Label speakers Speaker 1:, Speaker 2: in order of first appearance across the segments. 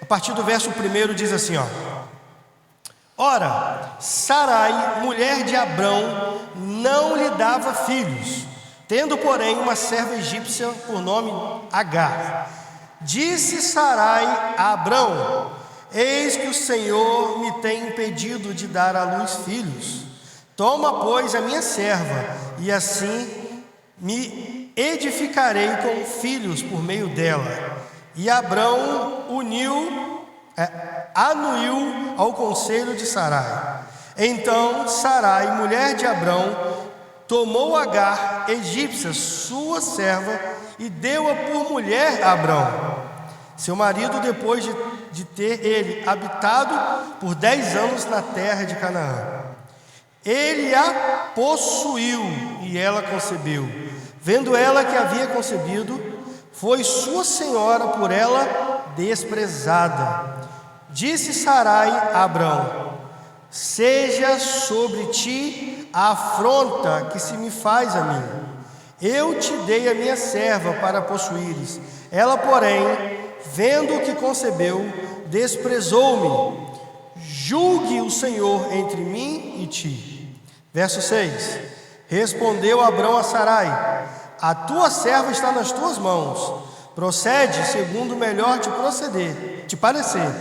Speaker 1: partir do verso 1 diz assim, ó: Ora, Sarai, mulher de Abrão, não lhe dava filhos, tendo, porém, uma serva egípcia por nome Agar. Disse Sarai a Abrão: Eis que o Senhor me tem impedido de dar à luz filhos. Toma, pois, a minha serva, e assim me edificarei com filhos por meio dela. E Abrão anuiu ao conselho de Sarai. Então Sarai, mulher de Abrão, tomou Agar, egípcia, sua serva, e deu-a por mulher a Abrão, seu marido, depois de ter ele habitado por 10 anos na terra de Canaã. Ele a possuiu e ela concebeu. Vendo ela que havia concebido, foi sua senhora por ela desprezada. Disse Sarai a Abrão: Seja sobre ti a afronta que se me faz a mim. Eu te dei a minha serva para possuíres. Ela, porém, vendo que concebeu, desprezou-me. Julgue o Senhor entre mim e ti. Verso 6. Respondeu Abrão a Sarai: A tua serva está nas tuas mãos. Procede segundo o melhor te parecer.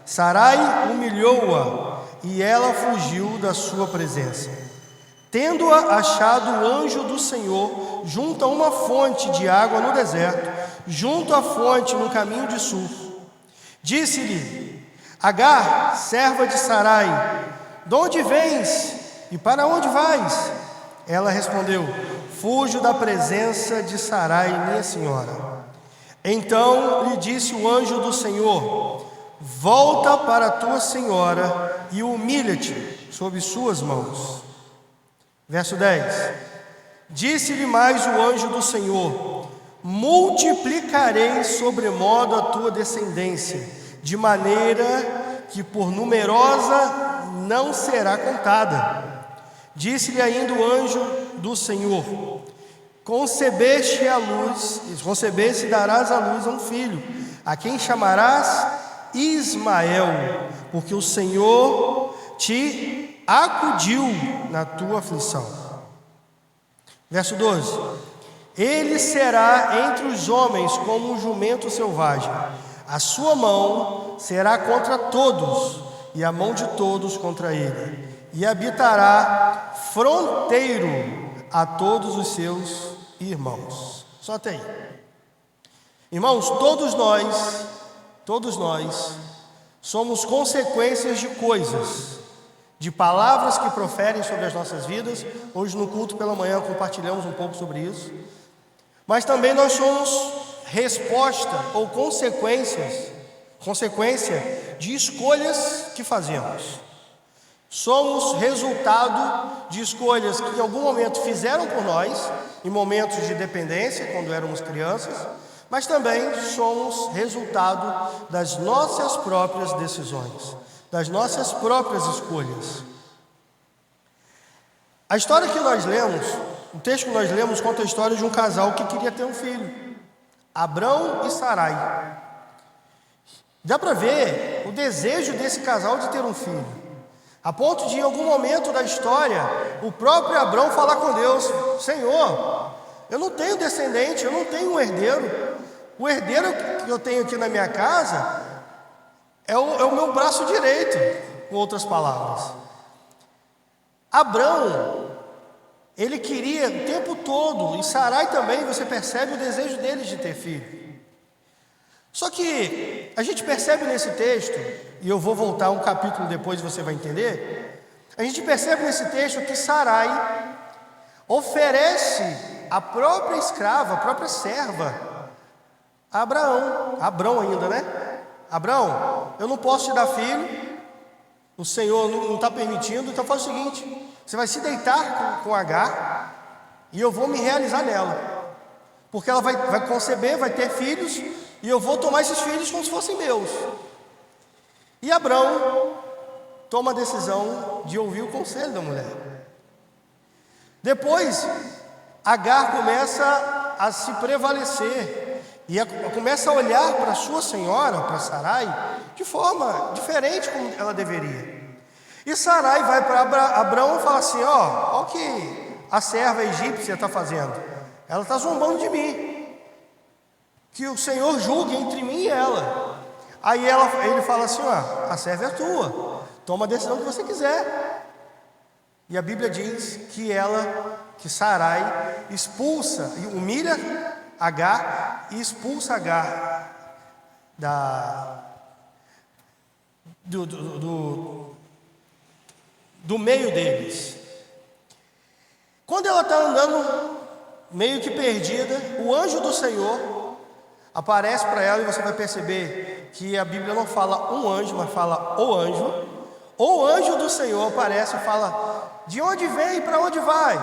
Speaker 1: Sarai humilhou-a, e ela fugiu da sua presença. Tendo-a achado o anjo do Senhor junto a uma fonte de água no deserto, junto à fonte no caminho de sul, disse-lhe: Agar, serva de Sarai, de onde vens e para onde vais? Ela respondeu: Fujo da presença de Sarai, minha senhora. Então lhe disse o anjo do Senhor: Volta para a tua senhora e humilha-te sob suas mãos. Verso 10. Disse-lhe mais o anjo do Senhor: Multiplicarei sobremodo a tua descendência, de maneira que por numerosa não será contada. Disse-lhe ainda o anjo do Senhor: Concebeste e darás à luz a um filho, a quem chamarás Ismael, porque o Senhor te acudiu na tua aflição. Verso 12. Ele será entre os homens como um jumento selvagem. A sua mão será contra todos, e a mão de todos contra ele. E habitará fronteiro a todos os seus irmãos. Só até aí. Irmãos, todos nós somos consequências de coisas, de palavras que proferem sobre as nossas vidas. Hoje no culto pela manhã compartilhamos um pouco sobre isso. Mas também nós somos resposta ou consequência de escolhas que fazemos. Somos resultado de escolhas que em algum momento fizeram por nós, em momentos de dependência, quando éramos crianças, mas também somos resultado das nossas próprias decisões, das nossas próprias escolhas. A história que nós lemos, o texto que nós lemos, conta a história de um casal que queria ter um filho, Abrão e Sarai. Dá para ver o desejo desse casal de ter um filho, a ponto de, em algum momento da história, o próprio Abrão falar com Deus: Senhor, eu não tenho descendente, eu não tenho um herdeiro. O herdeiro que eu tenho aqui na minha casa é o meu braço direito, com outras palavras. Abrão, ele queria o tempo todo, e Sarai também, você percebe o desejo deles de ter filho. Só que a gente percebe nesse texto, e eu vou voltar um capítulo depois e você vai entender, a gente percebe nesse texto que Sarai oferece a própria escrava, a própria serva, a Abrão ainda, né? Abrão, eu não posso te dar filho, o Senhor não está permitindo, então faz o seguinte: você vai se deitar com Agar e eu vou me realizar nela, porque ela vai conceber, vai ter filhos, e eu vou tomar esses filhos como se fossem meus. E Abrão toma a decisão de ouvir o conselho da mulher. Depois, Agar começa a se prevalecer E começa a olhar para sua senhora, para Sarai, de forma diferente como ela deveria. E Sarai vai para Abrão e fala assim: ó o que a serva egípcia está fazendo. Ela está zombando de mim. Que o Senhor julgue entre mim e ela. Aí ele fala assim: ó, a serva é tua, toma a decisão que você quiser. E a Bíblia diz que Sarai expulsa e humilha Agar e expulsa Agar do meio deles. Quando ela está andando meio que perdida, o anjo do Senhor aparece para ela, e você vai perceber que a Bíblia não fala um anjo, mas fala o anjo. O anjo do Senhor aparece e fala: de onde vem e para onde vai?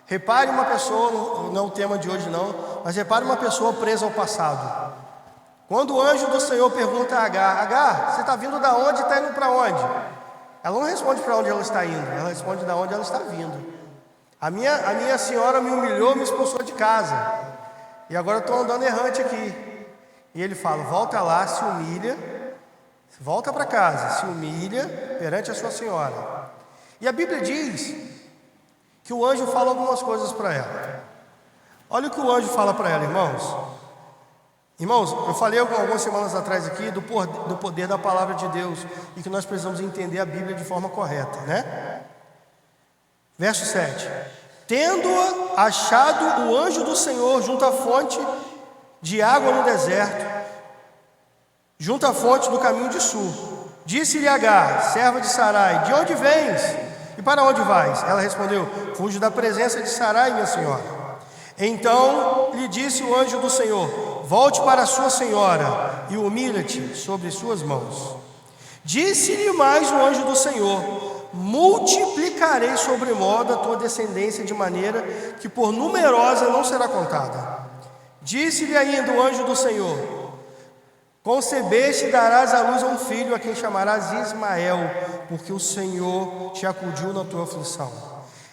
Speaker 1: Repare uma pessoa, não é o tema de hoje não, mas repare uma pessoa presa ao passado. Quando o anjo do Senhor pergunta a Agar: Agar, você está vindo da onde e está indo para onde? Ela não responde para onde ela está indo, ela responde da onde ela está vindo. A minha senhora me humilhou, me expulsou de casa, e agora eu estou andando errante aqui. E ele fala: volta lá, se humilha, volta para casa, se humilha perante a sua senhora. E a Bíblia diz que o anjo fala algumas coisas para ela. Olha o que o anjo fala para ela, irmãos. Irmãos, eu falei algumas semanas atrás aqui do poder da palavra de Deus, e que nós precisamos entender a Bíblia de forma correta, né? Verso 7: tendo-a achado o anjo do Senhor junto à fonte de água no deserto, junto à fonte do caminho de sul, disse-lhe Agar, serva de Sarai: de onde vens e para onde vais? Ela respondeu: fujo da presença de Sarai, minha senhora. Então lhe disse o anjo do Senhor: volte para a sua senhora e humilha-te sobre suas mãos. Disse-lhe mais o anjo do Senhor: multiplicarei sobremodo a tua descendência, de maneira que por numerosa não será contada. Disse-lhe ainda o anjo do Senhor: concebeste e darás à luz a um filho, a quem chamarás Ismael, porque o Senhor te acudiu na tua aflição.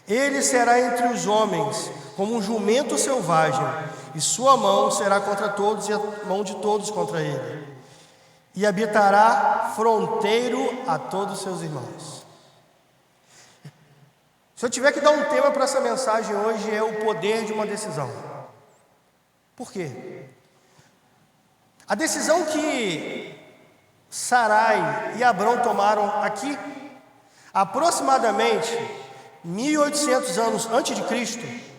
Speaker 1: Ele será entre os homens como um jumento selvagem, e sua mão será contra todos e a mão de todos contra ele, e habitará fronteiro a todos os seus irmãos. Se eu tiver que dar um tema para essa mensagem hoje, é o poder de uma decisão. Por quê? A decisão que Sarai e Abrão tomaram aqui, aproximadamente 1800 anos antes de Cristo,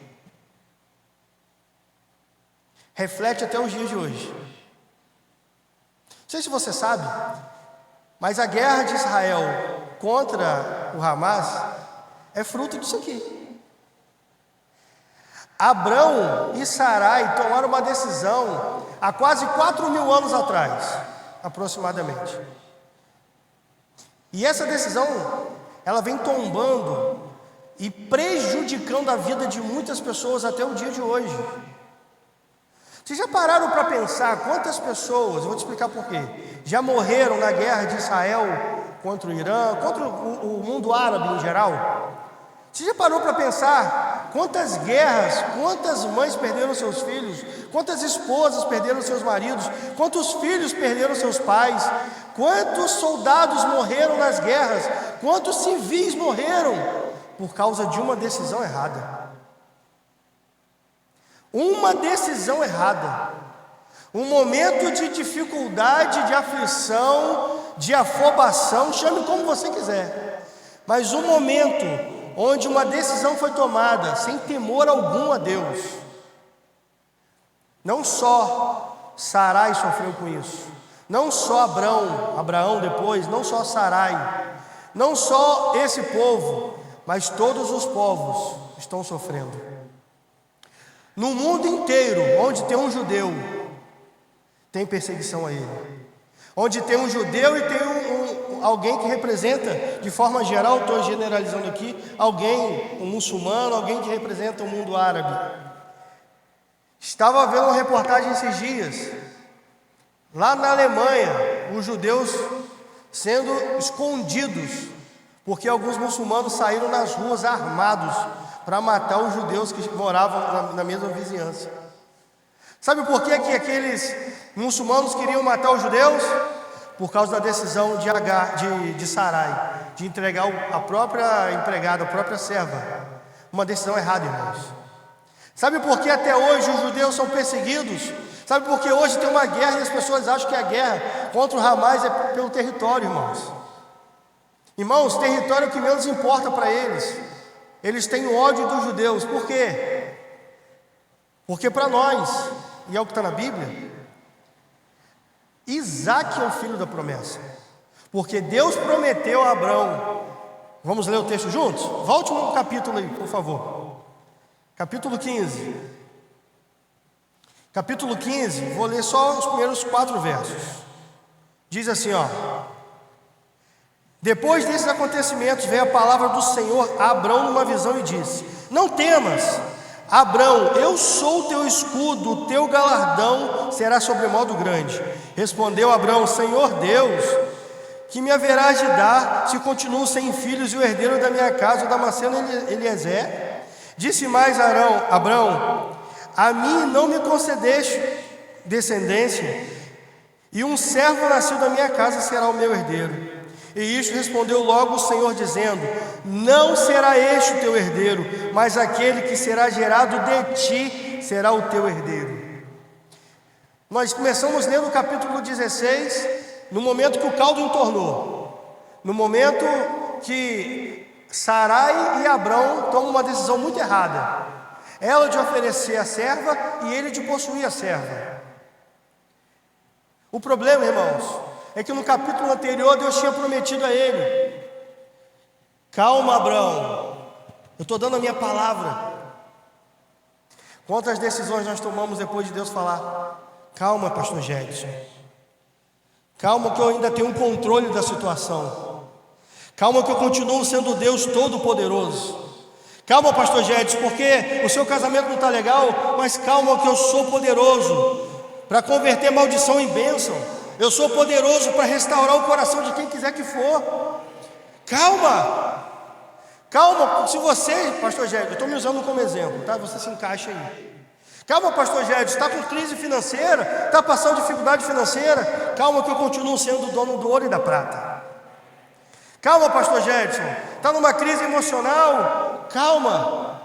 Speaker 1: reflete até os dias de hoje. Não sei se você sabe, mas a guerra de Israel contra o Hamas é fruto disso aqui. Abrão e Sarai tomaram uma decisão há quase 4.000 anos atrás, aproximadamente. E essa decisão, ela vem tombando e prejudicando a vida de muitas pessoas até o dia de hoje. Vocês já pararam para pensar quantas pessoas, eu vou te explicar por quê, já morreram na guerra de Israel contra o Irã, contra o mundo árabe em geral? Você já parou para pensar quantas guerras, quantas mães perderam seus filhos, quantas esposas perderam seus maridos, quantos filhos perderam seus pais, quantos soldados morreram nas guerras, quantos civis morreram por causa de uma decisão errada? Uma decisão errada, um momento de dificuldade, de aflição, de afobação, chame como você quiser, mas um momento onde uma decisão foi tomada sem temor algum a Deus. Não só Sarai sofreu com isso, não só Abraão depois, não só Sarai, não só esse povo, mas todos os povos estão sofrendo. No mundo inteiro, onde tem um judeu, tem perseguição a ele. Onde tem um judeu e tem alguém que representa, de forma geral, estou generalizando aqui, um muçulmano, alguém que representa o mundo árabe. Estava vendo uma reportagem esses dias, lá na Alemanha, os judeus sendo escondidos, porque alguns muçulmanos saíram nas ruas armados para matar os judeus que moravam na mesma vizinhança. Sabe por que aqueles muçulmanos queriam matar os judeus? Por causa da decisão de Sarai, de entregar a própria empregada, a própria serva. Uma decisão errada, irmãos. Sabe por que até hoje os judeus são perseguidos? Sabe por que hoje tem uma guerra e as pessoas acham que a guerra contra o Hamas é pelo território, irmãos? Irmãos, território é o que menos importa para eles. Eles têm ódio dos judeus. Por quê? Porque para nós, e é o que está na Bíblia, Isaac é o filho da promessa. Porque Deus prometeu a Abraão. Vamos ler o texto juntos? Volte no capítulo aí, por favor. Capítulo 15. Capítulo 15, vou ler só os primeiros 4 versos. Diz assim, ó: depois desses acontecimentos veio a palavra do Senhor a Abrão numa visão e disse: não temas, Abrão, eu sou o teu escudo, o teu galardão será sobremodo grande. Respondeu Abrão: Senhor Deus, que me haverás de dar, se continuo sem filhos e o herdeiro da minha casa, o Damasceno Eliezer? Disse mais Abrão: a mim não me concedeste descendência, e um servo nascido da minha casa será o meu herdeiro. E isto respondeu logo o Senhor, dizendo: não será este o teu herdeiro, mas aquele que será gerado de ti será o teu herdeiro. Nós começamos lendo o capítulo 16, no momento que o caldo entornou, no momento que Sarai e Abrão tomam uma decisão muito errada, ela de oferecer a serva e ele de possuir a serva. O problema, irmãos, é que no capítulo anterior Deus tinha prometido a ele: calma, Abrão, eu estou dando a minha palavra. Quantas decisões nós tomamos depois de Deus falar: calma, pastor Gedson, calma que eu ainda tenho um controle da situação, calma que eu continuo sendo Deus Todo-Poderoso. Calma, pastor Gedson, porque o seu casamento não está legal, mas calma que eu sou poderoso para converter maldição em bênção. Eu sou poderoso para restaurar o coração de quem quiser que for. Calma, calma. Se você, pastor Gedson, eu estou me usando como exemplo, tá? Você se encaixa aí. Calma, pastor Gedson, está com crise financeira, está passando dificuldade financeira. Calma que eu continuo sendo o dono do ouro e da prata. Calma, pastor Gedson, está numa crise emocional. Calma,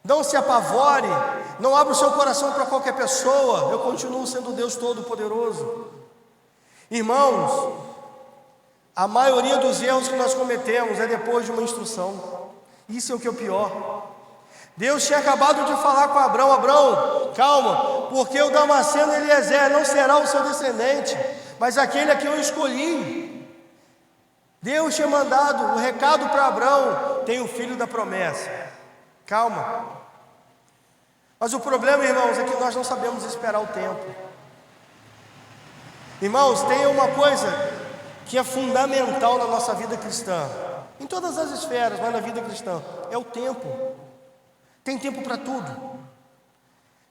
Speaker 1: não se apavore, não abra o seu coração para qualquer pessoa. Eu continuo sendo Deus Todo-Poderoso. Irmãos, a maioria dos erros que nós cometemos é depois de uma instrução. Isso é o que é o pior. Deus tinha acabado de falar com Abrão: Abrão, calma, porque o Damasceno Eliezer não será o seu descendente, mas aquele a quem eu escolhi. Deus tinha mandado o recado para Abrão: tem o filho da promessa. Calma. Mas o problema, irmãos, é que nós não sabemos esperar o tempo. Irmãos, tem uma coisa que é fundamental na nossa vida cristã, em todas as esferas, mas na vida cristã, é o tempo. Tem tempo para tudo.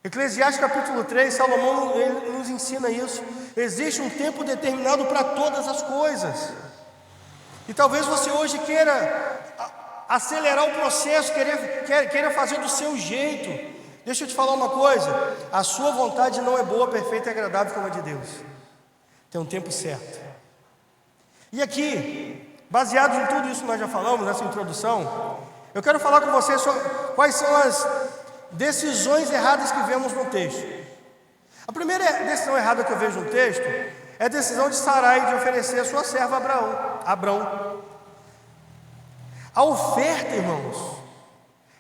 Speaker 1: Eclesiastes capítulo 3, Salomão ele nos ensina isso. Existe um tempo determinado para todas as coisas. E talvez você hoje queira acelerar o processo, queira fazer do seu jeito. Deixa eu te falar uma coisa: a sua vontade não é boa, perfeita e agradável como a de Deus. Tem um tempo certo. E aqui, baseados em tudo isso que nós já falamos nessa introdução, eu quero falar com vocês sobre quais são as decisões erradas que vemos no texto. A primeira decisão errada que eu vejo no texto é a decisão de Sarai de oferecer a sua serva a Abrão. A oferta, irmãos,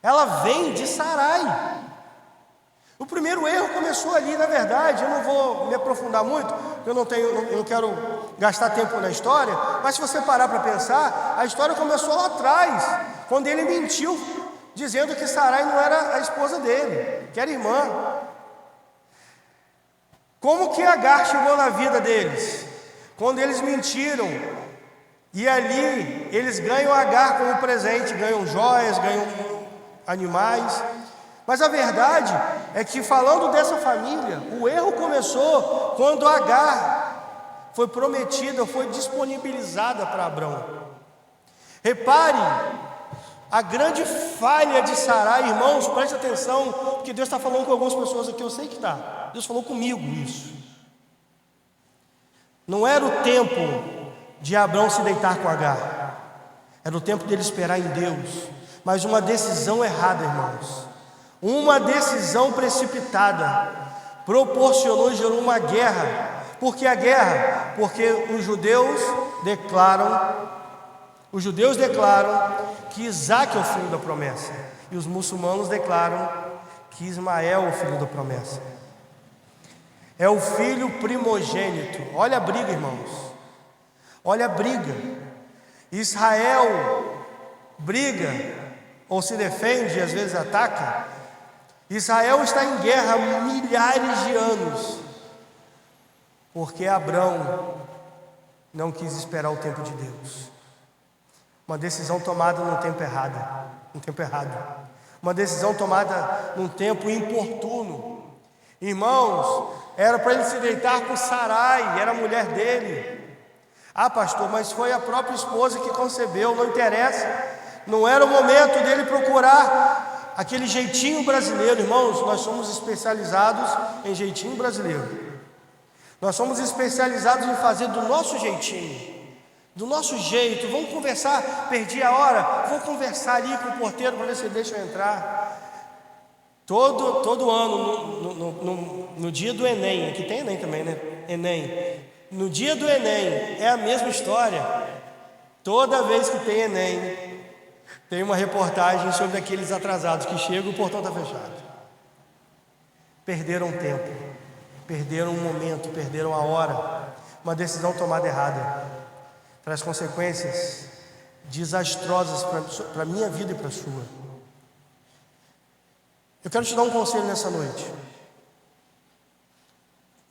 Speaker 1: ela vem de Sarai. O primeiro erro começou ali, na verdade. Eu não vou me aprofundar muito, porque eu não quero gastar tempo na história, mas se você parar para pensar, a história começou lá atrás, quando ele mentiu, dizendo que Sarai não era a esposa dele, que era irmã. Como que Agar chegou na vida deles? Quando eles mentiram, e ali eles ganham Agar como presente, ganham joias, ganham animais. Mas a verdade é que, falando dessa família, o erro começou quando Agar foi prometida, foi disponibilizada para Abrão. Repare A grande falha de Sarai, irmãos, preste atenção, porque Deus está falando com algumas pessoas aqui, eu sei que está. Deus falou comigo isso. Não era o tempo de Abrão se deitar com Agar, era o tempo dele esperar em Deus, mas uma decisão errada, irmãos, uma decisão precipitada, proporcionou e gerou uma guerra. Por que a guerra? Porque os judeus declaram que Isaac é o filho da promessa, e os muçulmanos declaram que Ismael é o filho da promessa. É o filho primogênito. Olha a briga, irmãos. Olha a briga. Israel briga ou se defende, às vezes ataca. Israel está em guerra há milhares de anos, porque Abrão não quis esperar o tempo de Deus. Uma decisão tomada no tempo errado. Uma decisão tomada num tempo importuno. Irmãos, era para ele se deitar com Sarai, era a mulher dele. Ah, pastor, mas foi a própria esposa que concebeu, não interessa. Não era o momento dele procurar aquele jeitinho brasileiro. Irmãos, nós somos especializados em jeitinho brasileiro. Nós somos especializados em fazer do nosso jeitinho, do nosso jeito. Vamos conversar, perdi a hora, vou conversar ali com o porteiro para ver se ele deixa eu entrar. Todo ano, no dia do Enem, aqui tem Enem também, né? Enem. No dia do Enem, é a mesma história. Toda vez que tem Enem, tem uma reportagem sobre aqueles atrasados que chegam e o portão está fechado. Perderam tempo, perderam um momento, perderam a hora. Uma decisão tomada errada traz consequências desastrosas para a minha vida e para a sua. Eu quero te dar um conselho nessa noite.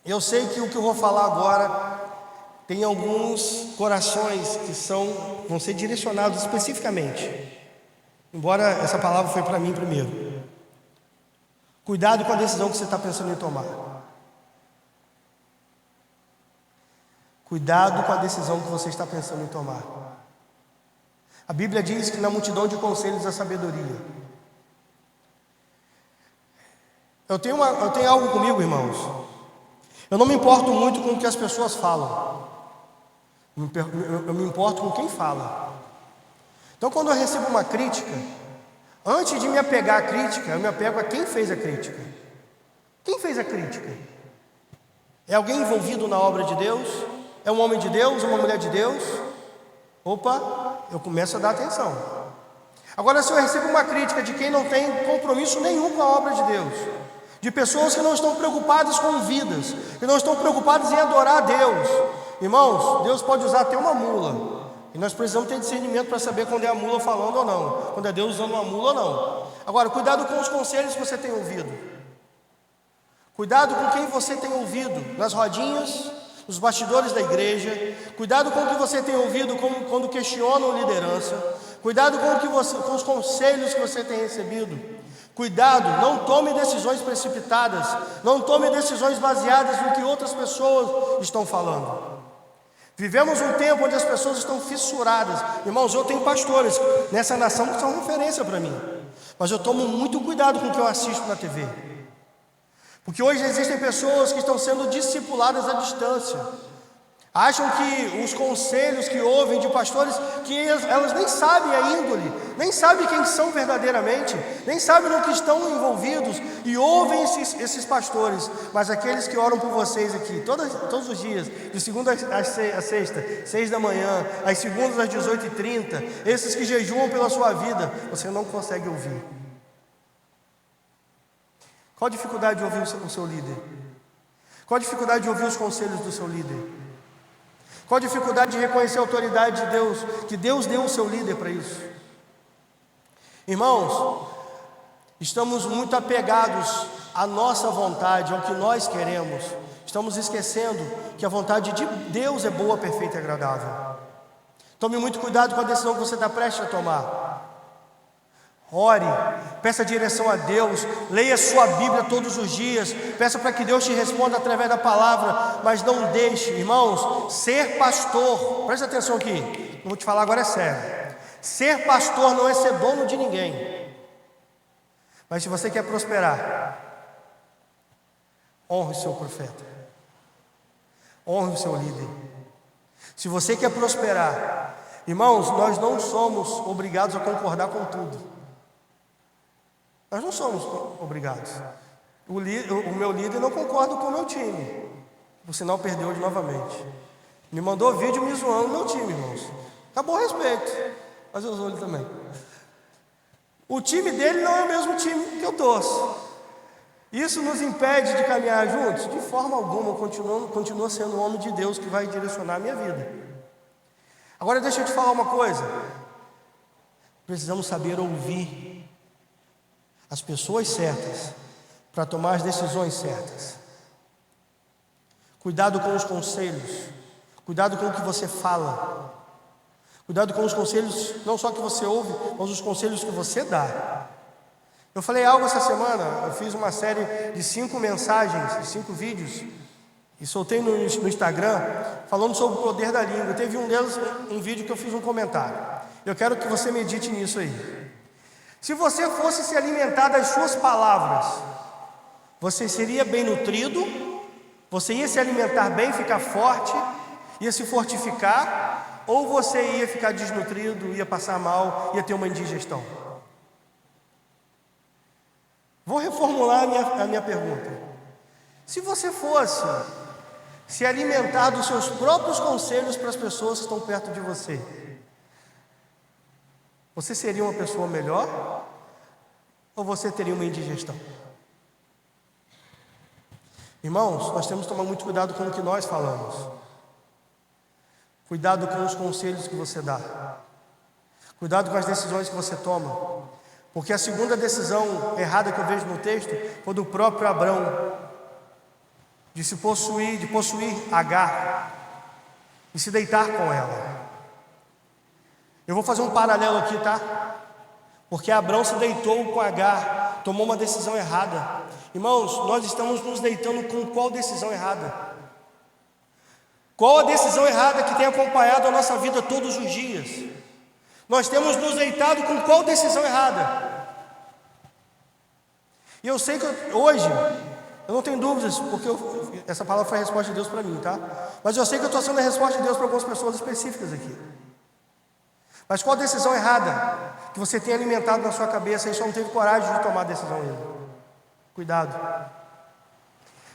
Speaker 1: Eu sei que o que eu vou falar agora tem alguns corações que vão ser direcionados especificamente, embora essa palavra foi para mim primeiro. Cuidado com a decisão que você está pensando em tomar. Cuidado com a decisão que você está pensando em tomar. A Bíblia diz que na multidão de conselhos há sabedoria. Eu tenho algo comigo, irmãos. Eu não me importo muito com o que as pessoas falam. Eu me importo com quem fala. Então, quando eu recebo uma crítica, antes de me apegar à crítica, eu me apego a quem fez a crítica. Quem fez a crítica? É alguém envolvido na obra de Deus? É um homem de Deus? Uma mulher de Deus? Opa, eu começo a dar atenção. Agora, se eu recebo uma crítica de quem não tem compromisso nenhum com a obra de Deus, de pessoas que não estão preocupadas com vidas, que não estão preocupadas em adorar a Deus, irmãos, Deus pode usar até uma mula, e nós precisamos ter discernimento para saber quando é a mula falando ou não, quando é Deus usando uma mula ou não. Agora, cuidado com os conselhos que você tem ouvido, cuidado com quem você tem ouvido nas rodinhas, nos bastidores da igreja, cuidado com o que você tem ouvido quando questionam liderança, cuidado com os conselhos que você tem recebido. Cuidado, não tome decisões precipitadas, não tome decisões baseadas no que outras pessoas estão falando. Vivemos um tempo onde as pessoas estão fissuradas. Irmãos, eu tenho pastores nessa nação que são referência para mim, mas eu tomo muito cuidado com o que eu assisto na TV, porque hoje existem pessoas que estão sendo discipuladas à distância. Acham que os conselhos que ouvem de pastores, que elas nem sabem a índole, nem sabem quem são verdadeiramente, nem sabem no que estão envolvidos, e ouvem esses pastores. Mas aqueles que oram por vocês aqui, todos os dias, de segunda a sexta, 6 da manhã, às segundas às 18h30, esses que jejuam pela sua vida, você não consegue ouvir. Qual a dificuldade de ouvir o seu líder? Qual a dificuldade de ouvir os conselhos do seu líder? Qual a dificuldade de reconhecer a autoridade de Deus, que Deus deu o seu líder para isso? Irmãos, estamos muito apegados à nossa vontade, ao que nós queremos. Estamos esquecendo que a vontade de Deus é boa, perfeita e agradável. Tome muito cuidado com a decisão que você está prestes a tomar. Ore, peça direção a Deus, leia sua Bíblia todos os dias, peça para que Deus te responda através da palavra, mas não deixe, irmãos, ser pastor, presta atenção aqui, eu vou te falar agora é sério, Ser pastor não é ser dono de ninguém. Mas se você quer prosperar, honre o seu profeta, honre o seu líder. Se você quer prosperar, irmãos, nós não somos obrigados a concordar com tudo. Nós não somos obrigados. O meu líder não concorda com o meu time, por sinal perdeu hoje novamente. Me mandou vídeo me zoando no meu time, irmãos. Acabou o respeito, mas eu zoo ele também. O time dele não é o mesmo time que eu torço. Isso nos impede de caminhar juntos? De forma alguma. Eu continuo sendo o homem de Deus que vai direcionar a minha vida. Agora deixa eu te falar uma coisa. Precisamos saber ouvir as pessoas certas para tomar as decisões certas. Cuidado com os conselhos. Cuidado com o que você fala. Cuidado com os conselhos, não só que você ouve, mas os conselhos que você dá. Eu falei algo essa semana, eu fiz uma série de 5 mensagens, de 5 vídeos, e soltei no Instagram, falando sobre o poder da língua. Teve um deles, um vídeo que eu fiz um comentário. Eu quero que você medite nisso aí. Se você fosse se alimentar das suas palavras, você seria bem nutrido, você ia se alimentar bem, ficar forte, ia se fortificar, ou você ia ficar desnutrido, ia passar mal, ia ter uma indigestão? Vou reformular a minha pergunta. Se você fosse se alimentar dos seus próprios conselhos para as pessoas que estão perto de você, você seria uma pessoa melhor? Ou você teria uma indigestão? Irmãos, nós temos que tomar muito cuidado com o que nós falamos. Cuidado com os conselhos que você dá. Cuidado com as decisões que você toma. Porque a segunda decisão errada que eu vejo no texto foi do próprio Abrão, de possuir Agar e se deitar com ela. Eu vou fazer um paralelo aqui, tá? Porque Abrão se deitou com Agar, tomou uma decisão errada. Irmãos, nós estamos nos deitando com qual decisão errada? Qual a decisão errada que tem acompanhado a nossa vida todos os dias? Nós temos nos deitado com qual decisão errada? E eu sei que hoje, eu não tenho dúvidas, porque essa palavra foi a resposta de Deus para mim, tá? Mas eu sei que eu estou sendo a resposta de Deus para algumas pessoas específicas aqui. Mas qual a decisão errada que você tem alimentado na sua cabeça e só não teve coragem de tomar a decisão ainda? Cuidado.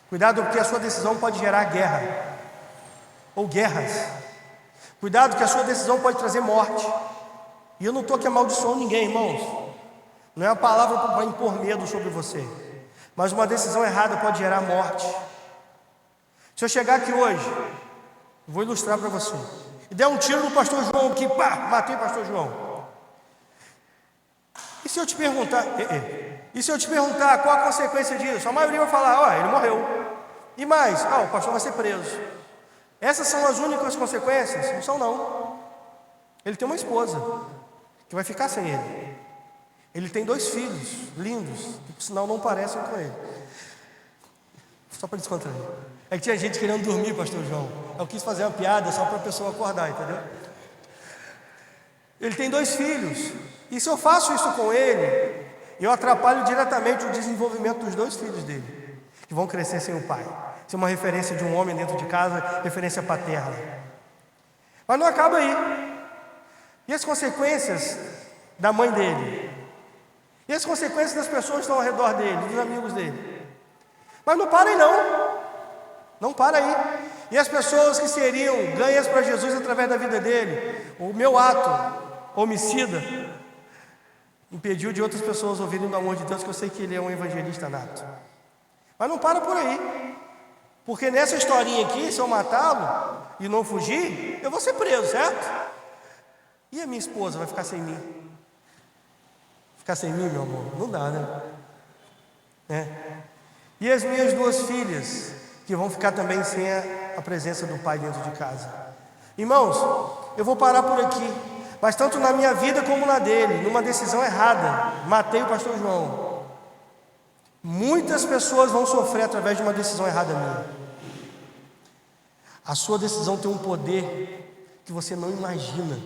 Speaker 1: Cuidado, porque a sua decisão pode gerar guerra ou guerras. Cuidado, que a sua decisão pode trazer morte. E eu não estou aqui amaldiçoando ninguém, irmãos. Não é uma palavra para impor medo sobre você, mas uma decisão errada pode gerar morte. Se eu chegar aqui hoje, vou ilustrar para você, e der um tiro no pastor João aqui, pá, matei o pastor João. E se eu te perguntar, qual a consequência disso? A maioria vai falar, ele morreu. E mais, o pastor vai ser preso. Essas são as únicas consequências? Não são, não. Ele tem uma esposa que vai ficar sem ele. Ele tem 2 filhos lindos, que por sinal não parecem com ele. Só para descontrair. É que tinha gente querendo dormir, pastor João. Eu quis fazer uma piada só para a pessoa acordar, entendeu? Ele tem 2 filhos. E se eu faço isso com ele, eu atrapalho diretamente o desenvolvimento dos 2 filhos dele, que vão crescer sem o pai. Isso é uma referência de um homem dentro de casa, referência paterna. Mas não acaba aí. E as consequências da mãe dele? E as consequências das pessoas que estão ao redor dele, dos amigos dele? Mas não para aí não. Não para aí. E as pessoas que seriam ganhas para Jesus através da vida dele? O meu ato homicida impediu de outras pessoas ouvirem do amor de Deus, que eu sei que ele é um evangelista nato. Mas não para por aí. Porque nessa historinha aqui, se eu matá-lo e não fugir, eu vou ser preso, certo? E a minha esposa vai ficar sem mim? Ficar sem mim, meu amor? Não dá, né? E as minhas 2 filhas, que vão ficar também sem a presença do pai dentro de casa. Irmãos, eu vou parar por aqui. Mas tanto na minha vida como na dele, numa decisão errada, matei o pastor João. Muitas pessoas vão sofrer através de uma decisão errada minha. A sua decisão tem um poder que você não imagina.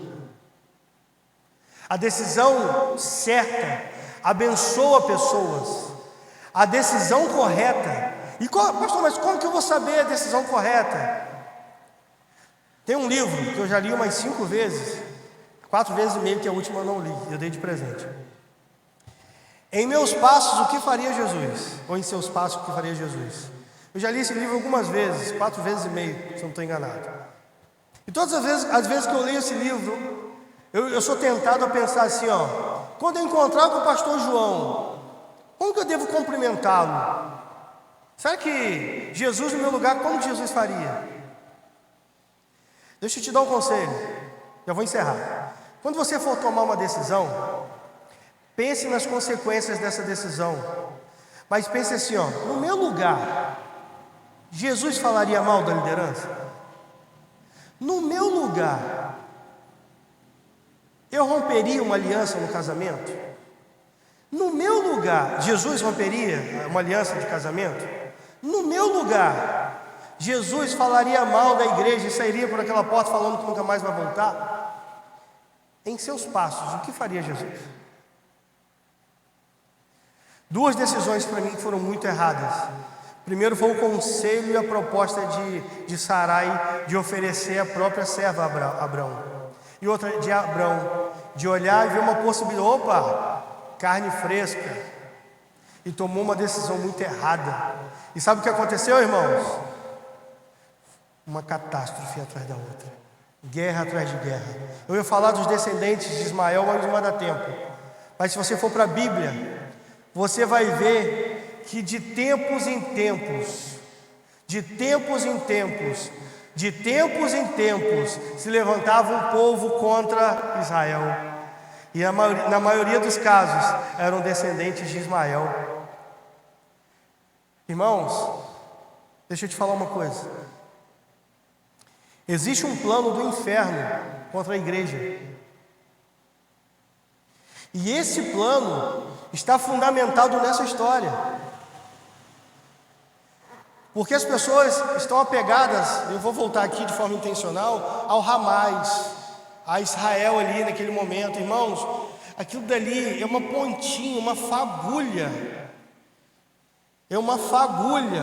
Speaker 1: A decisão certa abençoa pessoas. A decisão correta. E pastor, mas como que eu vou saber a decisão correta? Tem um livro que eu já li umas 5 vezes, 4 vezes e meio, que a última eu não li, eu dei de presente. Em meus passos, o que faria Jesus? Ou em seus passos, o que faria Jesus? Eu já li esse livro algumas vezes, 4 vezes e meio, se eu não estou enganado. E todas as vezes que eu leio esse livro, eu sou tentado a pensar assim, quando eu encontrar com o pastor João, como que eu devo cumprimentá-lo? Será que Jesus no meu lugar, como que Jesus faria? Deixa eu te dar um conselho, já vou encerrar. Quando você for tomar uma decisão, pense nas consequências dessa decisão, mas pense assim, no meu lugar, Jesus falaria mal da liderança? No meu lugar, eu romperia uma aliança no casamento? No meu lugar, Jesus romperia uma aliança de casamento? No meu lugar, Jesus falaria mal da igreja e sairia por aquela porta falando que nunca mais vai voltar? Em seus passos, o que faria Jesus? 2 decisões para mim que foram muito erradas. Primeiro foi o conselho e a proposta de Sarai de oferecer a própria serva a Abrão. E outra de Abrão, de olhar e ver uma possibilidade, carne fresca. E tomou uma decisão muito errada. E sabe o que aconteceu, irmãos? Uma catástrofe atrás da outra. Guerra atrás de guerra. Eu ia falar dos descendentes de Ismael, mas não vai dar tempo. Mas se você for para a Bíblia, você vai ver que de tempos em tempos, se levantava um povo contra Israel. E na maioria dos casos, eram descendentes de Ismael. Irmãos, deixa eu te falar uma coisa. Existe um plano do inferno contra a igreja. E esse plano está fundamentado nessa história. Porque as pessoas estão apegadas, eu vou voltar aqui de forma intencional, ao Hamas, a Israel ali naquele momento. Irmãos, aquilo dali é uma pontinha, uma fagulha. É uma fagulha.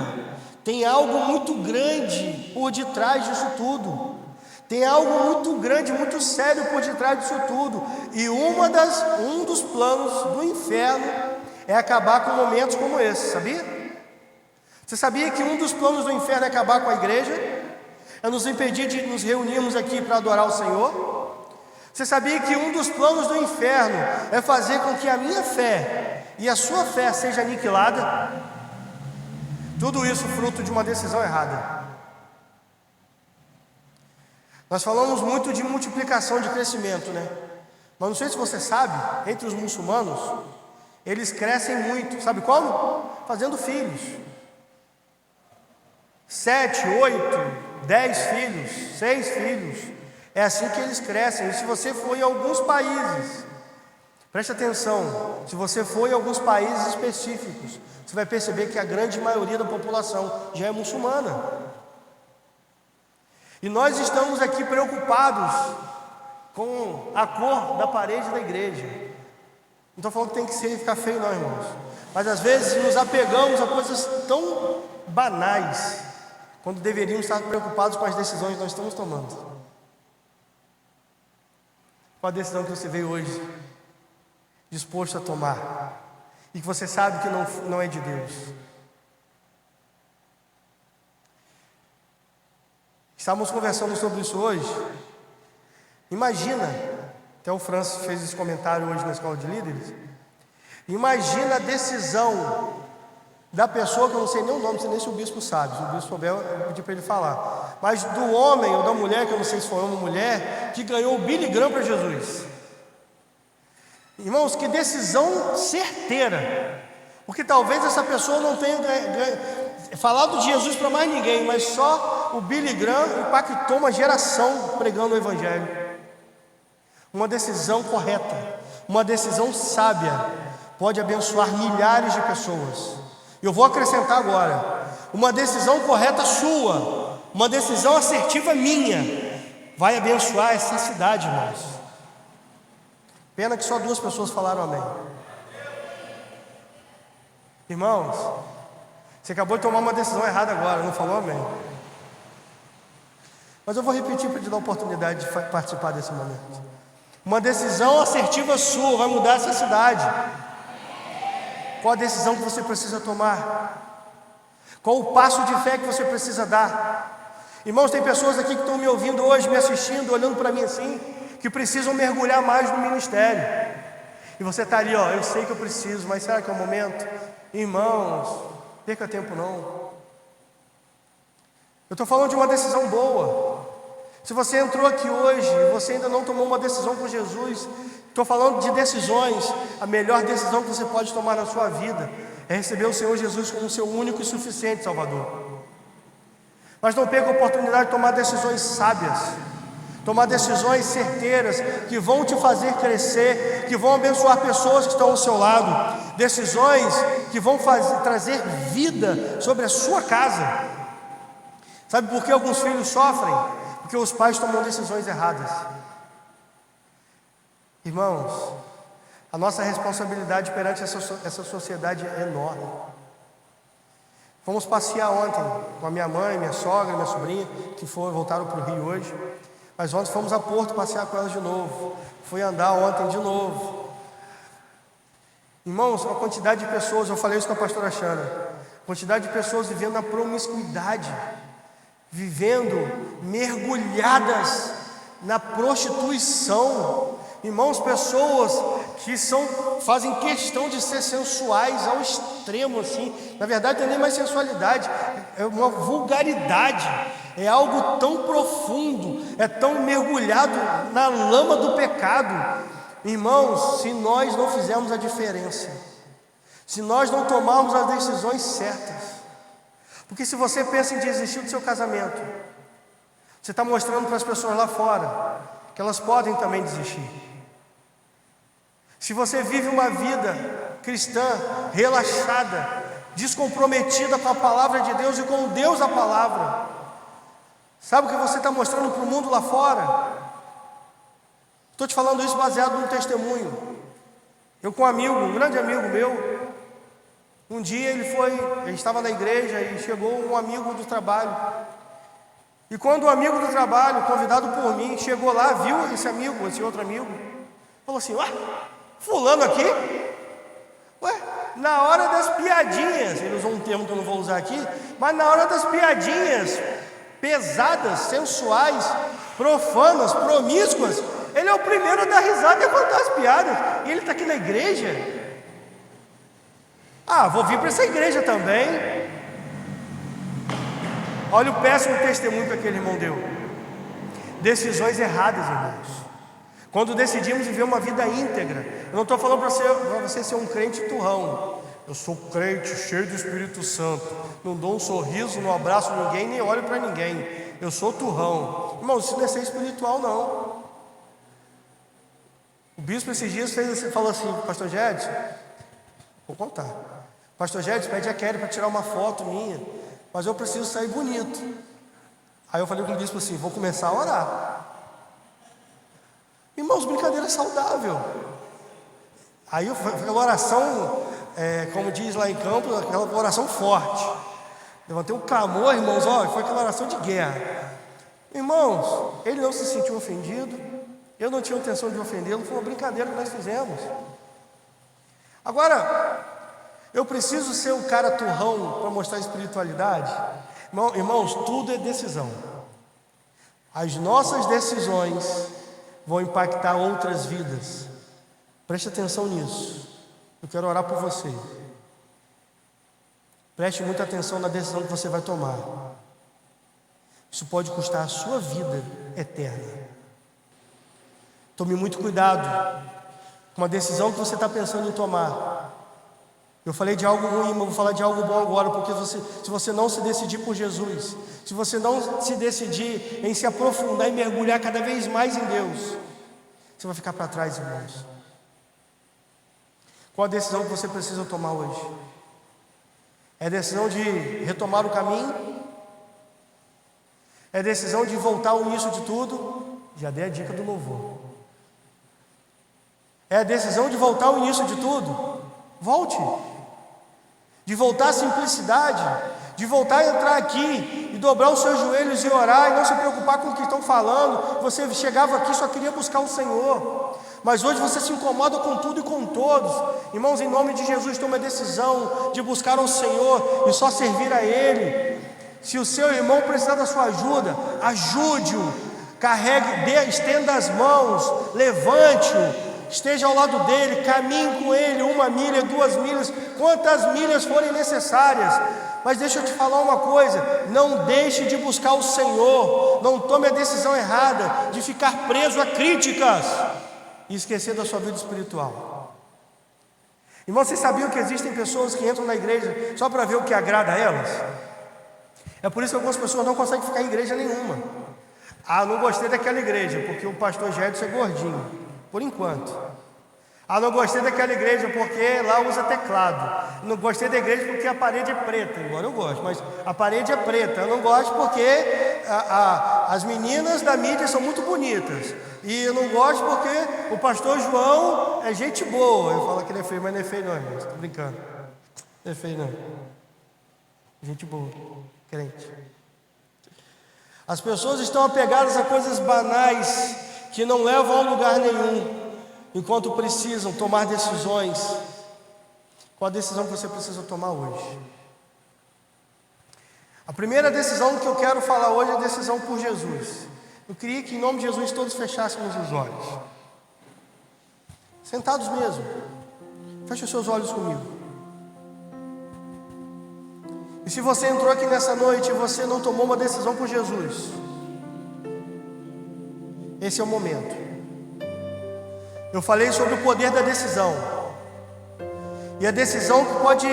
Speaker 1: Tem algo muito grande por detrás disso tudo. Tem algo muito grande, muito sério por detrás disso tudo. E um dos planos do inferno é acabar com momentos como esse, sabia? Você sabia que um dos planos do inferno é acabar com a igreja? É nos impedir de nos reunirmos aqui para adorar o Senhor? Você sabia que um dos planos do inferno é fazer com que a minha fé e a sua fé seja aniquilada? Tudo isso fruto de uma decisão errada. Nós falamos muito de multiplicação, de crescimento, né? Mas não sei se você sabe, entre os muçulmanos, eles crescem muito. Sabe como? Fazendo filhos. 7, 8, 10 filhos, 6 filhos. É assim que eles crescem. E se você for em alguns países, preste atenção, se você for em alguns países específicos, você vai perceber que a grande maioria da população já é muçulmana. E nós estamos aqui preocupados com a cor da parede da igreja. Não estou falando que tem que ficar feio não, irmãos. Mas às vezes nos apegamos a coisas tão banais, quando deveríamos estar preocupados com as decisões que nós estamos tomando. Qual a decisão que você veio hoje disposto a tomar e que você sabe que não é de Deus? Estávamos conversando sobre isso hoje. Imagina, até o Francis fez esse comentário hoje na escola de líderes. Imagina a decisão da pessoa, que eu não sei nem o nome, não sei nem se o bispo sabe. Se o bispo souber, eu pedi para ele falar. Mas do homem ou da mulher, que eu não sei se foi homem ou mulher, que ganhou o Billy Graham para Jesus. Irmãos, que decisão certeira. Porque talvez essa pessoa não tenha falado de Jesus para mais ninguém, mas só o Billy Graham impactou uma geração pregando o Evangelho. Uma decisão correta, uma decisão sábia, pode abençoar milhares de pessoas. Eu vou acrescentar agora, uma decisão correta sua, uma decisão assertiva minha, vai abençoar essa cidade, irmãos. Pena que só 2 pessoas falaram amém. Irmãos, você acabou de tomar uma decisão errada agora, não falou amém. Mas eu vou repetir para te dar a oportunidade de participar desse momento. Uma decisão assertiva sua vai mudar essa cidade. Qual a decisão que você precisa tomar? Qual o passo de fé que você precisa dar? Irmãos, tem pessoas aqui que estão me ouvindo hoje, me assistindo, olhando para mim assim, que precisam mergulhar mais no ministério. E você está ali, ó, eu sei que eu preciso, mas será que é o momento? Irmãos, perca tempo não. Eu estou falando de uma decisão boa. Se você entrou aqui hoje e você ainda não tomou uma decisão com Jesus, estou falando de decisões. A melhor decisão que você pode tomar na sua vida é receber o Senhor Jesus como seu único e suficiente Salvador. Mas não perca a oportunidade de tomar decisões sábias, tomar decisões certeiras, que vão te fazer crescer, que vão abençoar pessoas que estão ao seu lado, decisões que vão trazer vida sobre a sua casa. Sabe por que alguns filhos sofrem? Porque os pais tomam decisões erradas. Irmãos, a nossa responsabilidade perante essa sociedade é enorme. Fomos passear ontem com a minha mãe, minha sogra, minha sobrinha, que voltaram para o Rio hoje. Mas ontem fomos a Porto passear com elas de novo. Fui andar ontem de novo. Irmãos, a quantidade de pessoas, eu falei isso com a pastora Xana, a quantidade de pessoas vivendo na promiscuidade, vivendo mergulhadas na prostituição. Irmãos, pessoas que fazem questão de ser sensuais ao extremo, assim. Na verdade não é nem mais sensualidade, é uma vulgaridade. É algo tão profundo, é tão mergulhado na lama do pecado. Irmãos, se nós não fizermos a diferença, se nós não tomarmos as decisões certas, porque se você pensa em desistir do seu casamento, você está mostrando para as pessoas lá fora que elas podem também desistir. Se você vive uma vida cristã relaxada, descomprometida com a palavra de Deus e com o Deus da palavra, sabe o que você está mostrando para o mundo lá fora? Estou te falando isso baseado num testemunho. Eu com um amigo, um grande amigo meu, um dia ele estava na igreja e chegou um amigo do trabalho. E quando o amigo do trabalho, convidado por mim, chegou lá, viu esse outro amigo, falou assim: ué, fulano aqui? Ué, na hora das piadinhas, ele usou um termo que eu não vou usar aqui, mas na hora das piadinhas pesadas, sensuais, profanas, promíscuas, ele é o primeiro a dar risada e a contar as piadas. E ele está aqui na igreja. Ah, vou vir para essa igreja também. Olha o péssimo testemunho que aquele irmão deu. Decisões erradas, irmãos. Quando decidimos viver uma vida íntegra, eu não estou falando para você ser um crente turrão. Eu sou crente, cheio do Espírito Santo, não dou um sorriso, não abraço ninguém, nem olho para ninguém. Eu sou turrão. Irmão, isso não é ser espiritual, não. O bispo esses dias falou assim: pastor Gédson, vou contar. Pastor Gédson, pede a Kelly para tirar uma foto minha, mas eu preciso sair bonito. Aí eu falei com o bispo assim: vou começar a orar. Irmãos, brincadeira saudável. Aí aquela oração, como diz lá em Campos, aquela oração forte. Levantei um clamor, irmãos, foi aquela oração de guerra. Irmãos, ele não se sentiu ofendido. Eu não tinha intenção de ofendê-lo, foi uma brincadeira que nós fizemos. Agora, eu preciso ser um cara turrão para mostrar espiritualidade? Irmãos, tudo é decisão. As nossas decisões vão impactar outras vidas. Preste atenção nisso. Eu quero orar por você. Preste muita atenção na decisão que você vai tomar. Isso pode custar a sua vida eterna. Tome muito cuidado com a decisão que você está pensando em tomar. Eu falei de algo ruim, mas vou falar de algo bom agora, porque se você não se decidir por Jesus, se você não se decidir em se aprofundar e mergulhar cada vez mais em Deus, você vai ficar para trás, irmãos. Qual a decisão que você precisa tomar hoje? É a decisão de retomar o caminho? É a decisão de voltar ao início de tudo? Já dei a dica do louvor. É a decisão de voltar ao início de tudo. Volte. De voltar à simplicidade. De voltar a entrar aqui e dobrar os seus joelhos e orar e não se preocupar com o que estão falando. Você chegava aqui e só queria buscar o Senhor. Mas hoje você se incomoda com tudo e com todos. Irmãos, em nome de Jesus, tome a decisão de buscar o Senhor e só servir a Ele. Se o seu irmão precisar da sua ajuda, ajude-o. Carregue, estenda as mãos, levante-o. Esteja ao lado dele, caminhe com ele 1 milha, 2 milhas, quantas milhas forem necessárias. Mas deixa eu te falar uma coisa: não deixe de buscar o Senhor. Não tome a decisão errada de ficar preso a críticas e esquecer da sua vida espiritual. Irmão, vocês sabiam que existem pessoas que entram na igreja só para ver o que agrada a elas? É por isso que algumas pessoas não conseguem ficar em igreja nenhuma. Ah, não gostei daquela igreja porque o pastor Gedson é gordinho. Por enquanto. Ah, não gostei daquela igreja porque lá usa teclado. Não gostei da igreja porque a parede é preta. Embora eu goste, mas a parede é preta. Eu não gosto porque as meninas da mídia são muito bonitas. E eu não gosto porque o pastor João é gente boa. Eu falo que ele é feio, mas não é feio não, irmão. Estou brincando. Não é feio não. Gente boa, crente. As pessoas estão apegadas a coisas banais que não levam a lugar nenhum, enquanto precisam tomar decisões. Qual a decisão que você precisa tomar hoje? A primeira decisão que eu quero falar hoje é a decisão por Jesus. Eu queria que em nome de Jesus todos fechássemos os olhos. Sentados mesmo. Feche os seus olhos comigo. E se você entrou aqui nessa noite e você não tomou uma decisão por Jesus, esse é o momento. Eu falei sobre o poder da decisão. E a decisão que pode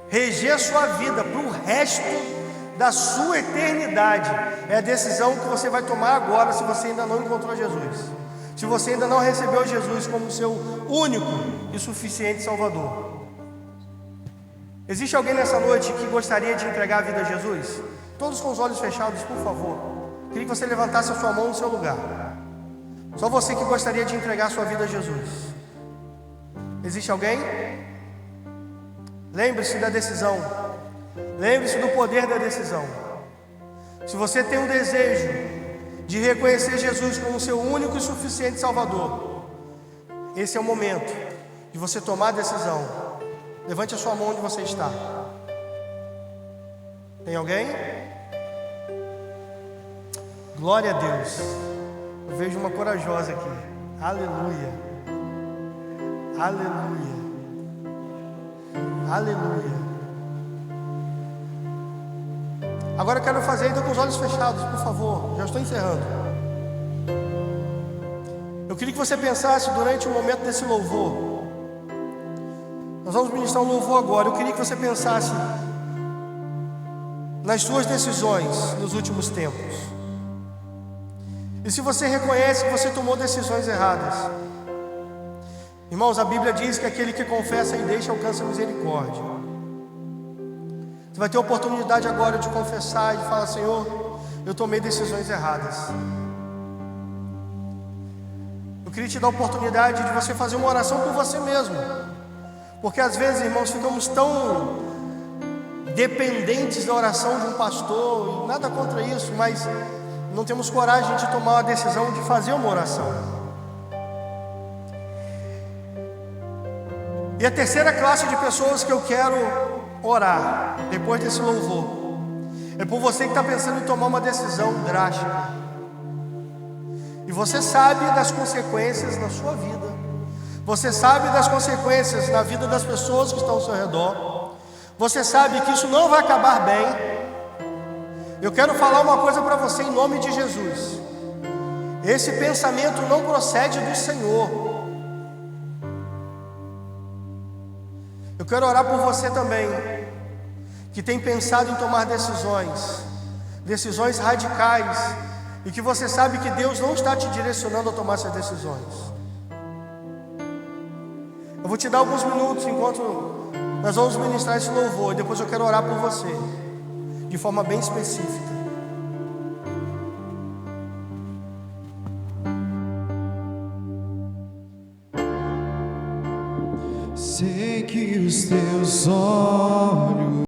Speaker 1: reger a sua vida para o resto da sua eternidade é a decisão que você vai tomar agora, se você ainda não encontrou Jesus. Se você ainda não recebeu Jesus como seu único e suficiente Salvador. Existe alguém nessa noite que gostaria de entregar a vida a Jesus? Todos com os olhos fechados, por favor. Queria que você levantasse a sua mão no seu lugar. Só você que gostaria de entregar a sua vida a Jesus. Existe alguém? Lembre-se da decisão. Lembre-se do poder da decisão. Se você tem um desejo de reconhecer Jesus como seu único e suficiente Salvador, esse é o momento de você tomar a decisão. Levante a sua mão onde você está. Tem alguém? Glória a Deus. Eu vejo uma corajosa aqui. Aleluia. Aleluia. Aleluia. Agora eu quero fazer ainda com os olhos fechados, por favor. Já estou encerrando. Eu queria que você pensasse durante o momento desse louvor. Nós vamos ministrar um louvor agora. Eu queria que você pensasse nas suas decisões nos últimos tempos. E se você reconhece que você tomou decisões erradas, irmãos, a Bíblia diz que aquele que confessa e deixa alcança misericórdia. Você vai ter a oportunidade agora de confessar e de falar: Senhor, eu tomei decisões erradas. Eu queria te dar a oportunidade de você fazer uma oração por você mesmo. Porque às vezes, irmãos, ficamos tão dependentes da oração de um pastor, e nada contra isso, mas não temos coragem de tomar a decisão de fazer uma oração. E a terceira classe de pessoas que eu quero orar depois desse louvor é por você que está pensando em tomar uma decisão drástica. E você sabe das consequências na sua vida. Você sabe das consequências na vida das pessoas que estão ao seu redor. Você sabe que isso não vai acabar bem. Eu quero falar uma coisa para você em nome de Jesus. Esse pensamento não procede do Senhor. Eu quero orar por você também, que tem pensado em tomar decisões radicais, e que você sabe que Deus não está te direcionando a tomar essas decisões. Eu vou te dar alguns minutos enquanto nós vamos ministrar esse louvor, e depois eu quero orar por você de forma bem específica.
Speaker 2: que os teus olhos